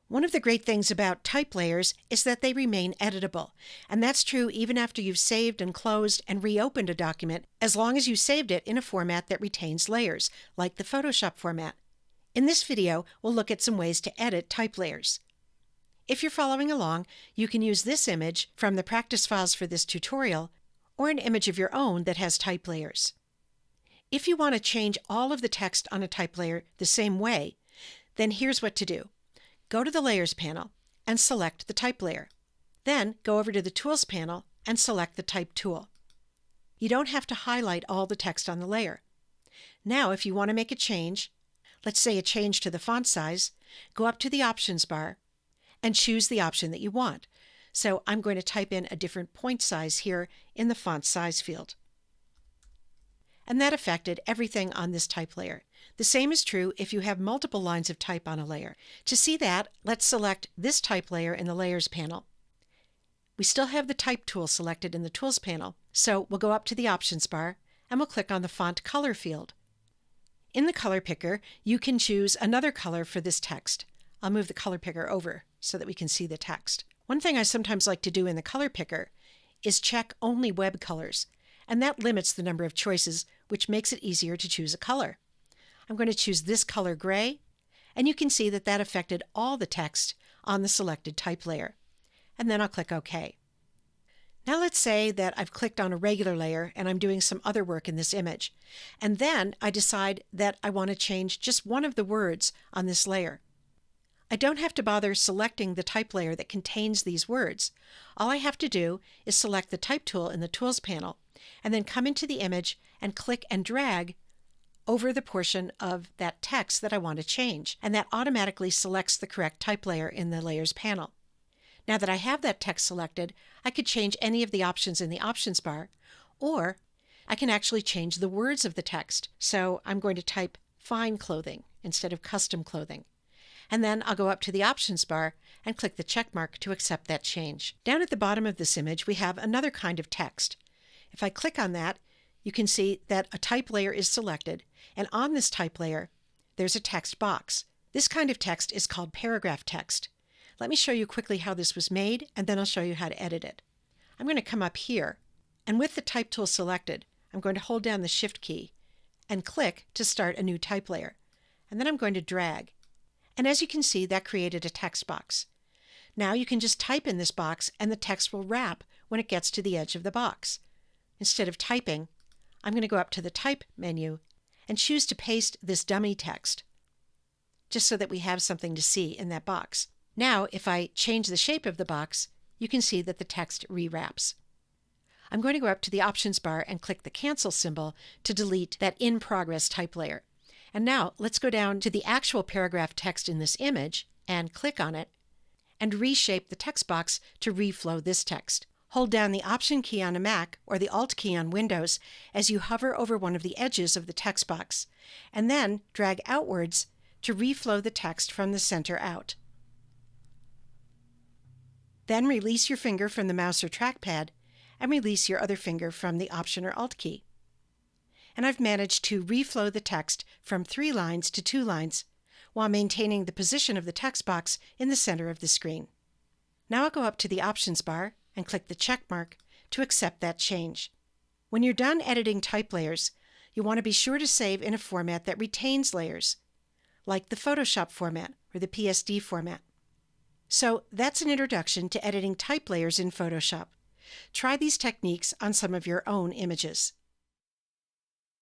One of the great things about type layers is that they remain editable, and that's true even after you've saved and closed and reopened a document, as long as you saved it in a format that retains layers, like the Photoshop format. In this video, we'll look at some ways to edit type layers. If you're following along, you can use this image from the practice files for this tutorial, or an image of your own that has type layers. If you want to change all of the text on a type layer the same way, then here's what to do. Go to the Layers panel and select the Type layer. Then go over to the Tools panel and select the Type tool. You don't have to highlight all the text on the layer. Now, if you want to make a change, let's say a change to the font size, go up to the Options bar and choose the option that you want. So I'm going to type in a different point size here in the Font Size field. And that affected everything on this type layer. The same is true if you have multiple lines of type on a layer. To see that, let's select this type layer in the Layers panel. We still have the Type tool selected in the Tools panel, so we'll go up to the Options bar and we'll click on the Font Color field. In the color picker, you can choose another color for this text. I'll move the color picker over so that we can see the text. One thing I sometimes like to do in the color picker is check only web colors, and that limits the number of choices, which makes it easier to choose a color. I'm going to choose this color gray, and you can see that that affected all the text on the selected type layer. And then I'll click OK. Now let's say that I've clicked on a regular layer and I'm doing some other work in this image, and then I decide that I want to change just one of the words on this layer. I don't have to bother selecting the type layer that contains these words. All I have to do is select the Type tool in the Tools panel, and then come into the image and click and drag over the portion of that text that I want to change, and that automatically selects the correct type layer in the Layers panel. Now that I have that text selected, I could change any of the options in the Options bar, or I can actually change the words of the text. So I'm going to type Fine Clothing instead of Custom Clothing. And then I'll go up to the Options bar and click the check mark to accept that change. Down at the bottom of this image, we have another kind of text. If I click on that, you can see that a type layer is selected, and on this type layer, there's a text box. This kind of text is called paragraph text. Let me show you quickly how this was made, and then I'll show you how to edit it. I'm going to come up here, and with the Type tool selected, I'm going to hold down the Shift key and click to start a new type layer. And then I'm going to drag. And as you can see, that created a text box. Now you can just type in this box, and the text will wrap when it gets to the edge of the box. Instead of typing, I'm going to go up to the Type menu and choose to paste this dummy text, just so that we have something to see in that box. Now, if I change the shape of the box, you can see that the text rewraps. I'm going to go up to the Options bar and click the Cancel symbol to delete that In Progress type layer. And now let's go down to the actual paragraph text in this image and click on it and reshape the text box to reflow this text. Hold down the Option key on a Mac or the Alt key on Windows as you hover over one of the edges of the text box, and then drag outwards to reflow the text from the center out. Then release your finger from the mouse or trackpad and release your other finger from the Option or Alt key. And I've managed to reflow the text from 3 lines to 2 lines while maintaining the position of the text box in the center of the screen. Now I'll go up to the Options bar and click the check mark to accept that change. When you're done editing type layers, you want to be sure to save in a format that retains layers, like the Photoshop format or the PSD format. So that's an introduction to editing type layers in Photoshop. Try these techniques on some of your own images.